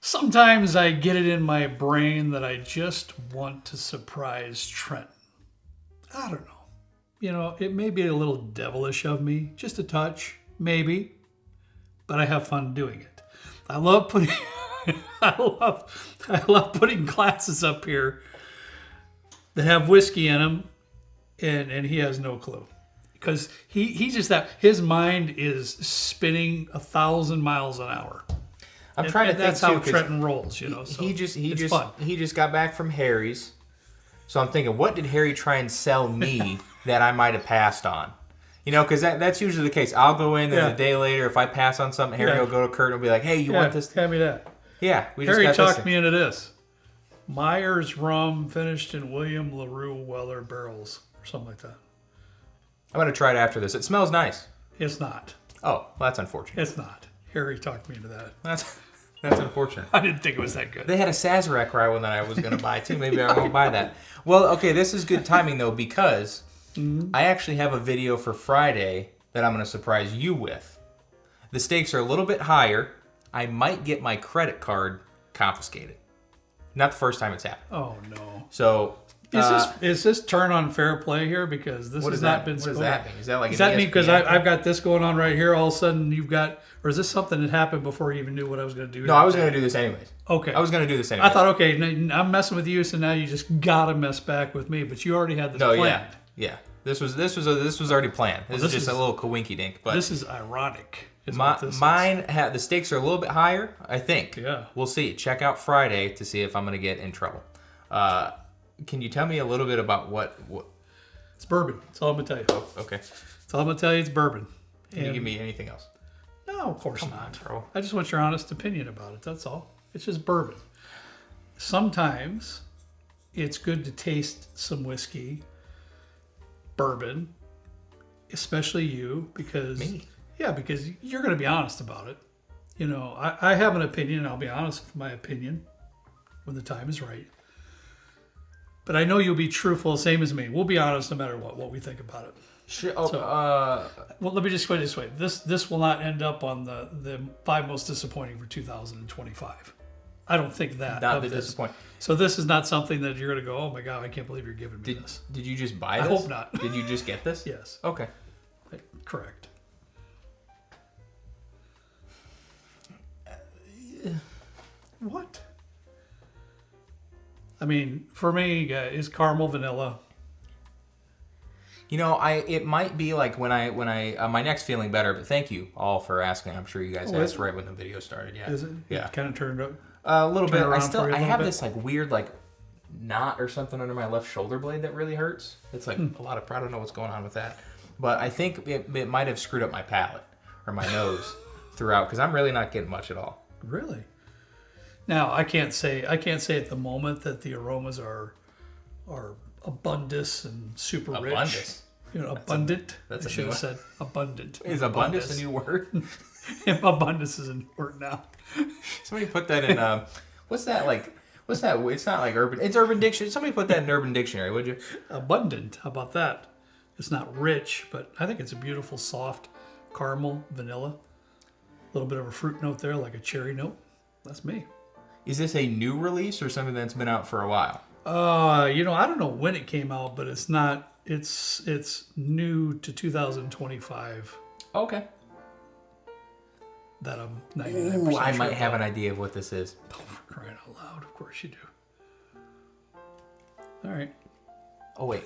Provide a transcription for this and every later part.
Sometimes I get it in my brain that I just want to surprise Trent. I don't know. You know, it may be a little devilish of me, just a touch, maybe, but I have fun doing it. I love putting I love putting glasses up here that have whiskey in them, and he has no clue. Because he's just that, his mind is spinning 1,000 miles an hour. I'm trying to think that's too, how Trenton rolls, you know. So he just got back from Harry's, so I'm thinking, what did Harry try and sell me that I might have passed on? You know, because that's usually the case. I'll go in, and a day later, if I pass on something, Harry will go to Kurt and be like, "Hey, you want this? Hand me that." Yeah, Harry talked me into this. Myers rum finished in William LaRue Weller barrels or something like that. I'm gonna try it after this. It smells nice. It's not. Oh, well, that's unfortunate. It's not. Harry talked me into that. That's unfortunate. I didn't think it was that good. They had a Sazerac rye one that I was gonna buy too. Maybe I won't buy that. Well, okay, this is good timing though, because I actually have a video for Friday that I'm gonna surprise you with. The stakes are a little bit higher. I might get my credit card confiscated. Not the first time it's happened. Oh no. So is this turn on fair play here? Because this has not been spoken. What does that mean? Is that like? Does that mean because I've got this going on right here? All of a sudden you've got, or is this something that happened before you even knew what I was going to do? No, I was going to do this anyways. Okay. I was going to do this anyways. I thought, okay, I'm messing with you, so now you just gotta mess back with me. But you already had this planned. Yeah. This was already planned. This is just a little coinky dink. But this is ironic. The stakes are a little bit higher, I think. Yeah. We'll see. Check out Friday to see if I'm going to get in trouble. Can you tell me a little bit about what? It's bourbon. That's all I'm going to tell you. Oh, okay. That's all I'm going to tell you. It's bourbon. Can you give me anything else? No, of course not. Bro. I just want your honest opinion about it. That's all. It's just bourbon. Sometimes it's good to taste some whiskey, bourbon, especially you, because... Me? Yeah, because you're going to be honest about it. You know, I have an opinion, and I'll be honest with my opinion when the time is right. But I know you'll be truthful, same as me. We'll be honest no matter what we think about it. Sure. Well, let me just put it this way. This will not end up on the 5 most disappointing for 2025. I don't think that. Not the disappointing. So this is not something that you're going to go, oh my God, I can't believe you're giving me this. Did you just buy this? I hope not. Did you just get this? Yes. Okay. Correct. What? I mean, for me, is caramel vanilla. You know, it might be like when I my neck's feeling better. But thank you all for asking. I'm sure you guys asked right when the video started. Yeah. Is it? Yeah. It kind of turned up. A little bit. I have bit. this like weird like knot or something under my left shoulder blade that really hurts. It's like a lot of. I don't know what's going on with that. But I think it might have screwed up my palate or my nose throughout because I'm really not getting much at all. Really? Now I can't say at the moment that the aromas are abundant and super rich. Abundant. You know, abundant. That's I should have said abundant. Is abundance a new word? Abundance is a new word now. Somebody put that in. What's that like? What's that? It's not like urban. It's Urban Dictionary. Somebody put that in Urban Dictionary, would you? Abundant. How about that? It's not rich, but I think it's a beautiful, soft caramel, vanilla. A little bit of a fruit note there, like a cherry note. That's me. Is this a new release or something that's been out for a while? You know, I don't know when it came out, but it's not. It's new to 2025. Okay. That I'm 99% I might sure have about. an idea of what this is. Oh, for crying out loud! Of course you do. All right. Oh wait,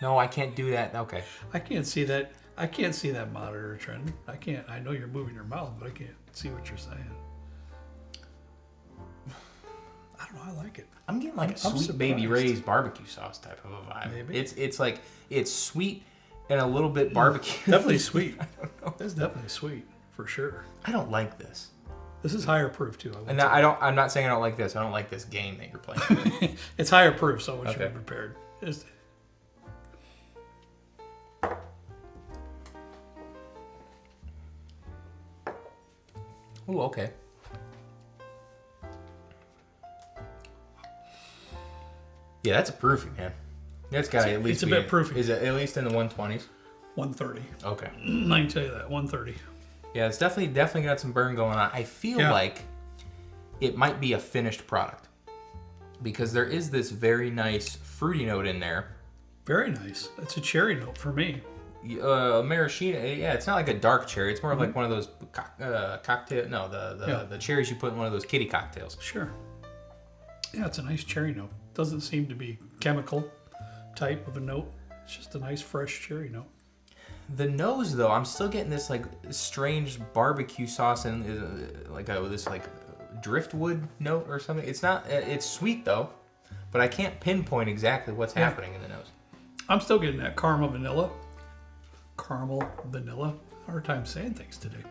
no, I can't do that. Okay. I can't see that. I can't see that monitor, Trent. I can't. I know you're moving your mouth, but I can't see what you're saying. I don't know. I like it. I'm getting like a sweet Baby Ray's barbecue sauce type of a vibe. Maybe. It's like it's sweet and a little bit barbecue. Definitely sweet. I don't know. It's definitely sweet for sure. I don't like this. This is higher proof too. And I'm not saying I don't like this. I don't like this game that you're playing. It's higher proof, so I want you to Okay. be prepared. Ooh, okay. Yeah, that's a proofy, man. That's got to at least It's a bit proofy. Is it at least in the 120s? 130. Okay. I can tell you that. 130. Yeah, it's definitely got some burn going on. I feel like it might be a finished product. Because there is this very nice fruity note in there. Very nice. It's a cherry note for me. Maraschino, yeah, it's not like a dark cherry. It's more of like one of those cocktail. No, the cherries you put in one of those kitty cocktails. Sure. Yeah, it's a nice cherry note. Doesn't seem to be chemical type of a note. It's just a nice fresh cherry note. The nose, though, I'm still getting this like strange barbecue sauce and this like driftwood note or something. It's not. It's sweet though, but I can't pinpoint exactly what's happening in the nose. I'm still getting that caramel vanilla. Hard time saying things today.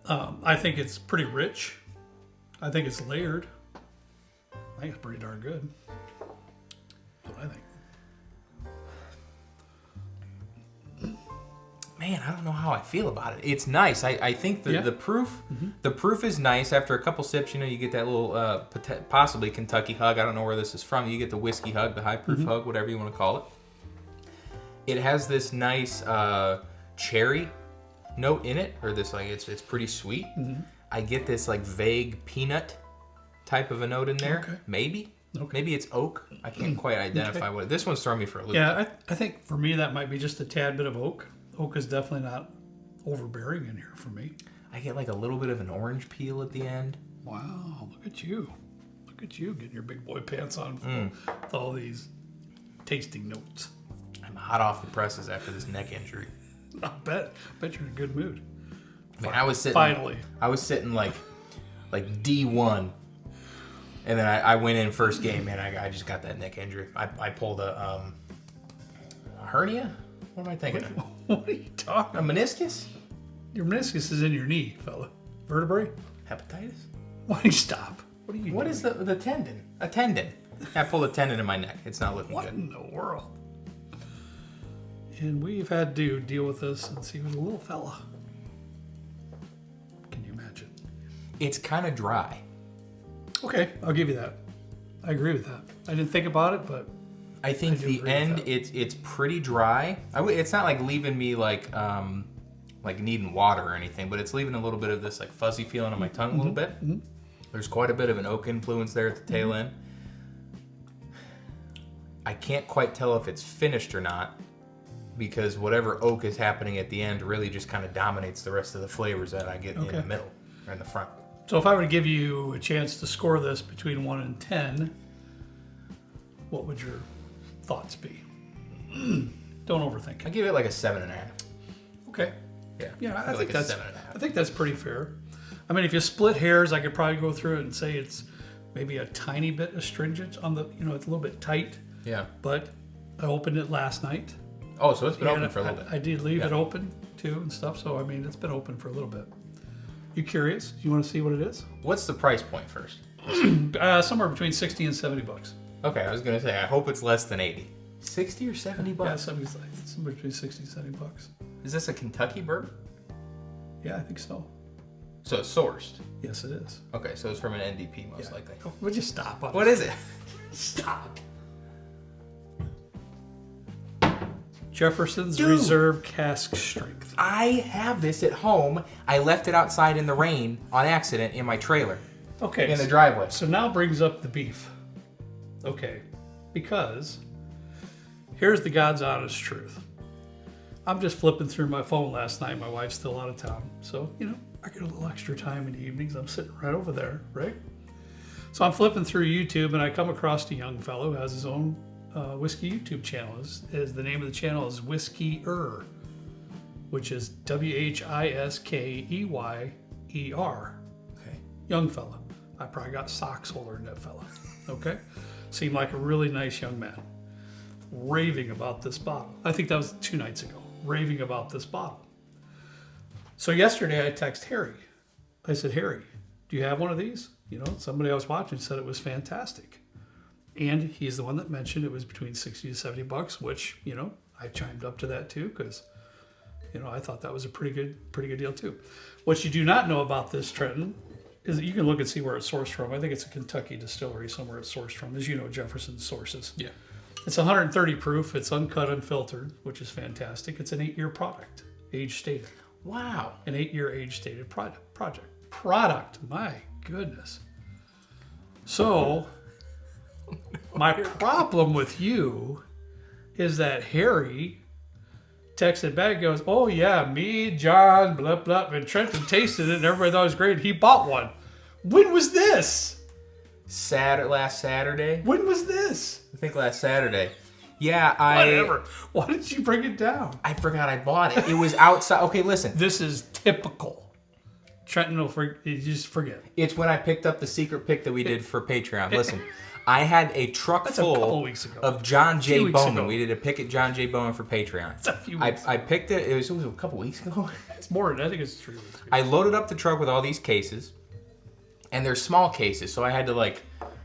I think it's pretty rich. I think it's layered. I think it's pretty darn good. That's what I think. Man, I don't know how I feel about it. It's nice. I think the proof is nice. After a couple sips, you get that little possibly Kentucky hug. I don't know where this is from. You get the whiskey hug, the high proof hug, whatever you want to call it. It has this nice cherry note in it, or this like it's pretty sweet. I get this like vague peanut type of a note in there. Okay. Maybe it's oak. I can't quite identify what. This one's throwing me for a loop. Yeah, I think for me that might be just a tad bit of oak. Oak is definitely not overbearing in here for me. I get like a little bit of an orange peel at the end. Wow, look at you. Look at you getting your big boy pants on with all these tasting notes. I'm hot off the presses after this neck injury. I bet you're in a good mood. Man, I was sitting like D1. And then I went in first game, man. I just got that neck injury. I pulled a hernia? What am I thinking of? What are you talking about? A meniscus? Your meniscus is in your knee, fella. Vertebrae? Hepatitis? Why don't you stop? What are you doing? What is the tendon? A tendon. I pulled a tendon in my neck. It's not looking good. What in the world? And we've had to deal with this since he was a little fella. Can you imagine? It's kind of dry. Okay, I'll give you that. I agree with that. I didn't think about it, but I think the end it's pretty dry. It's not like leaving me like needing water or anything, but it's leaving a little bit of this like fuzzy feeling on my tongue a little bit. There's quite a bit of an oak influence there at the tail end. I can't quite tell if it's finished or not, because whatever oak is happening at the end really just kind of dominates the rest of the flavors that I get in the middle or in the front. So if I were to give you a chance to score this between 1 and 10, what would your thoughts be? Don't overthink I it. give it like a 7.5. Okay. Yeah, I think that's pretty fair. I mean, if you split hairs, I could probably go through it and say it's maybe a tiny bit astringent on the, it's a little bit tight. Yeah. But I opened it last night. Oh, so it's been open for a little bit. I did leave it open too and stuff. So I mean, it's been open for a little bit. You curious? You want to see what it is? What's the price point first? Somewhere between $60 and $70. Okay, I was gonna say I hope it's less than 80. 60 or 70 bucks? Yeah, somewhere between $60 and $70. Is this a Kentucky bourbon? Yeah, I think so. So it's sourced? Yes, it is. Okay, so it's from an NDP most likely. Oh, would you stop? What is it? Stop. Jefferson's Reserve Cask Strength. I have this at home. I left it outside in the rain on accident in my trailer. Okay. In the driveway. So now brings up the beef. Okay. Because here's the God's honest truth. I'm just flipping through my phone last night. My wife's still out of town. So, I get a little extra time in the evenings. I'm sitting right over there, right? So I'm flipping through YouTube and I come across a young fellow who has his own whiskey YouTube channel. Is the name of the channel is Whiskey-er, which is WHISKEYER. Okay. Young fella. I probably got socks older than that fella. Okay? Seemed like a really nice young man. Raving about this bottle. I think that was 2 nights ago. Raving about this bottle. So yesterday I texted Harry. I said, Harry, do you have one of these? Somebody I was watching said it was fantastic. And he's the one that mentioned it was between $60 to $70, which, I chimed up to that too, because, I thought that was a pretty good deal too. What you do not know about this, Trenton, is that you can look and see where it's sourced from. I think it's a Kentucky distillery somewhere it's sourced from. As you know, Jefferson sources. Yeah. It's 130 proof. It's uncut, unfiltered, which is fantastic. It's an 8-year product, age stated. Wow. An 8-year age stated project. product. My goodness. So, my problem with you is that Harry texted back, goes, oh yeah, me, John, blah, blah, and Trenton tasted it and everybody thought it was great. He bought one. When was this? Last Saturday? When was this? I think last Saturday. Yeah, Whatever. Why did you bring it down? I forgot I bought it. It was outside. Okay, listen. This is typical. Trenton will you just forget. It's when I picked up the secret pick that we did for Patreon. Listen, I had a truck full of John J. Bowman. We did a pick at John J. Bowman for Patreon. That's a few weeks ago. I picked it. It was a couple weeks ago. It's more. I think it's 3 weeks ago. I loaded up the truck with all these cases, and they're small cases, so I had to like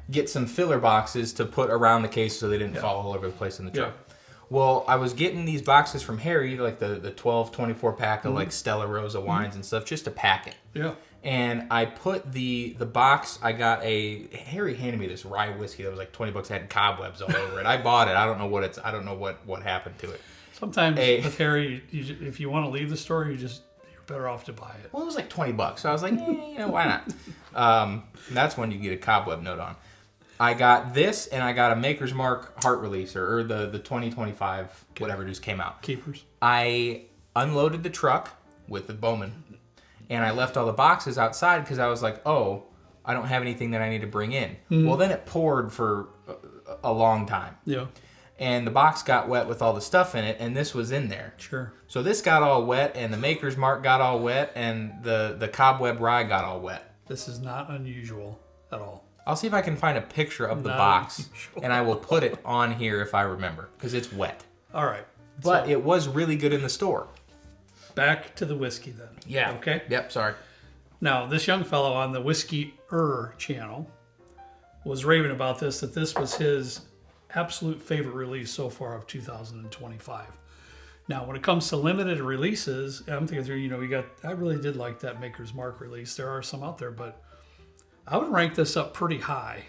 get some filler boxes to put around the case so they didn't fall all over the place in the truck. Yeah. Well, I was getting these boxes from Harry, like the 12, 24 pack of like Stella Rosa wines and stuff, just to pack it. Yeah. And I put the box, Harry handed me this rye whiskey that was like $20, had cobwebs all over it. I bought it. I don't know what happened to it. Sometimes with Harry, if you want to leave the store, you're better off to buy it. Well, it was like $20. So I was like, why not? That's when you get a cobweb note on. I got this, and I got a Maker's Mark heart releaser, or the 2025, whatever just came out. Keepers. I unloaded the truck with the Bowman, and I left all the boxes outside because I was like, oh, I don't have anything that I need to bring in. Well, then it poured for a long time. Yeah. And the box got wet with all the stuff in it, and this was in there. Sure. So this got all wet, and the Maker's Mark got all wet, and the Cobweb Rye got all wet. This is not unusual at all. I'll see if I can find a picture of the box, and I will put it on here if I remember, because it's wet. All right. But it was really good in the store. Back to the whiskey then. Yeah. Okay? Yep, sorry. Now, this young fellow on the Whiskey channel was raving about this, that this was his absolute favorite release so far of 2025. Now, when it comes to limited releases, I'm thinking through, I really did like that Maker's Mark release. There are some out there, but I would rank this up pretty high,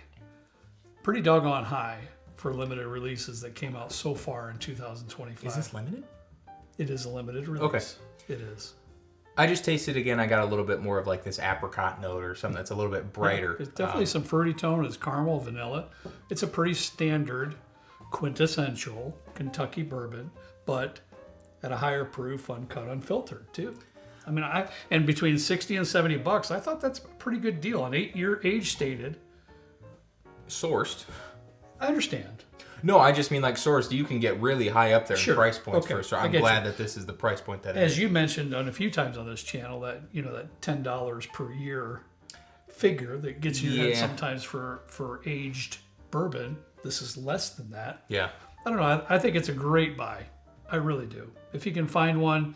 pretty doggone high for limited releases that came out so far in 2025. Is this limited? It is a limited release. Okay. It is. I just tasted it again. I got a little bit more of like this apricot note or something that's a little bit brighter. It's definitely some fruity tone. It's caramel, vanilla. It's a pretty standard, quintessential Kentucky bourbon, but at a higher proof, uncut, unfiltered too. I mean, and between $60 and $70, I thought that's a pretty good deal. An 8-year age stated. Sourced. I understand. No, I just mean like sourced. You can get really high up there in price points for. So I'm glad that this is the price point that. As you mentioned on a few times on this channel, that that $10 per year figure that gets you that sometimes for aged bourbon. This is less than that. Yeah. I don't know. I think it's a great buy. I really do. If you can find one.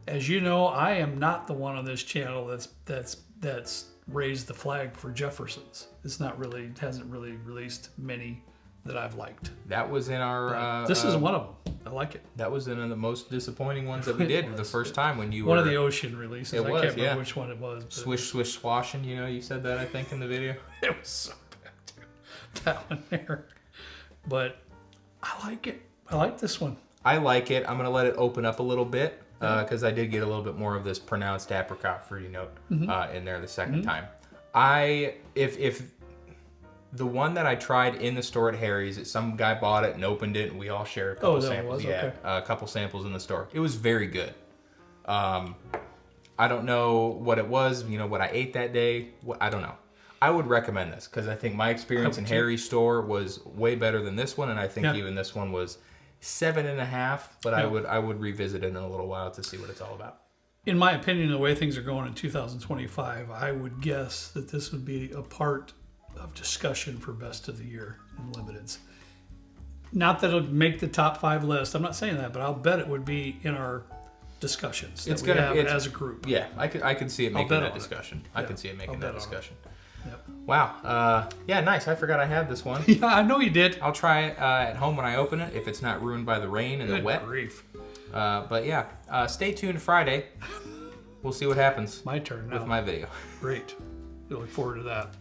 As you know, I am not the one on this channel that's raised the flag for Jefferson's. Hasn't really released many that I've liked. That was in our. This is one of them. I like it. That was in the most disappointing ones that we did the first time when you one of the Ocean releases. I can't remember which one it was. Swish, swish, swashing. You said that I think in the video. It was so bad, dude. That one there, but I like it. I like this one. I like it. I'm gonna let it open up a little bit. Because I did get a little bit more of this pronounced apricot fruity note in there the second time. If the one that I tried in the store at Harry's, some guy bought it and opened it, and we all shared a couple samples. A couple samples in the store. It was very good. I don't know what it was. What I ate that day. I don't know. I would recommend this because I think my experience in Harry's store was way better than this one, and I think even this one was 7.5, but I would revisit it in a little while to see what it's all about. In my opinion, the way things are going in 2025, I would guess that this would be a part of discussion for best of the year in limiteds. Not that it'll make the top 5 list. I'm not saying that, but I'll bet it would be in our discussions that we have as a group. Yeah, I could see it making that discussion. I could see it making that discussion. Yep. Wow. Yeah, nice. I forgot I had this one. Yeah, I know you did. I'll try it at home when I open it, if it's not ruined by the rain and the wet. Good grief. But yeah, stay tuned Friday. We'll see what happens. My turn now. With my video. Great. We look forward to that.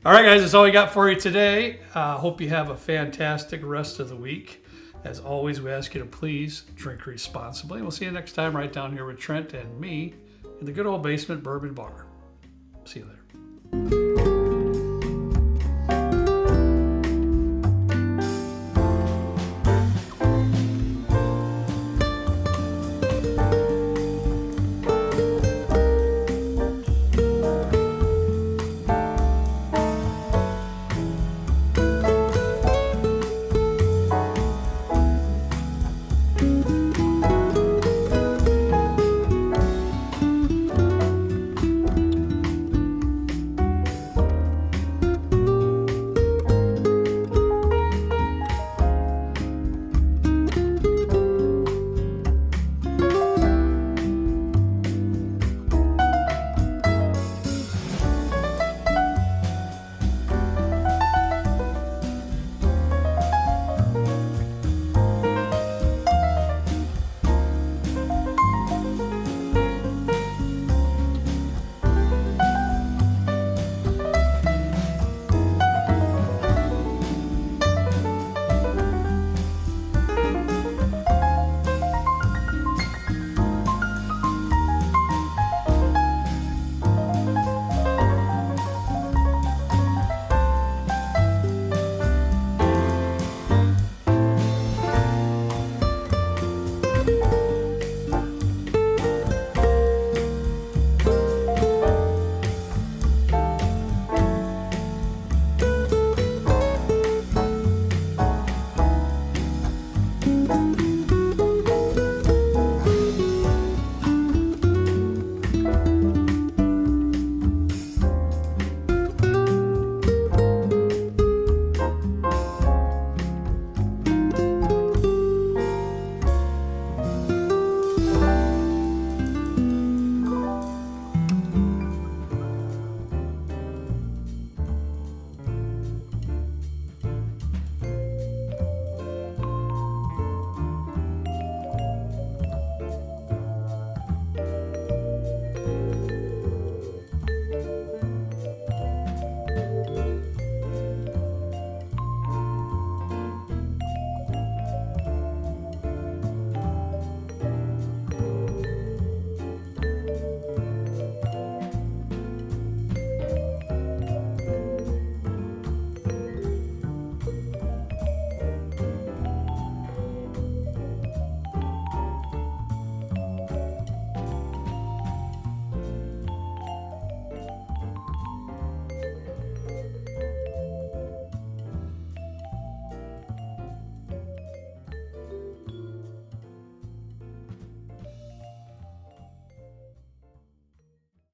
All right, guys, that's all we got for you today. Hope you have a fantastic rest of the week. As always, we ask you to please drink responsibly. We'll see you next time right down here with Trent and me in the good old basement bourbon bar. See you later.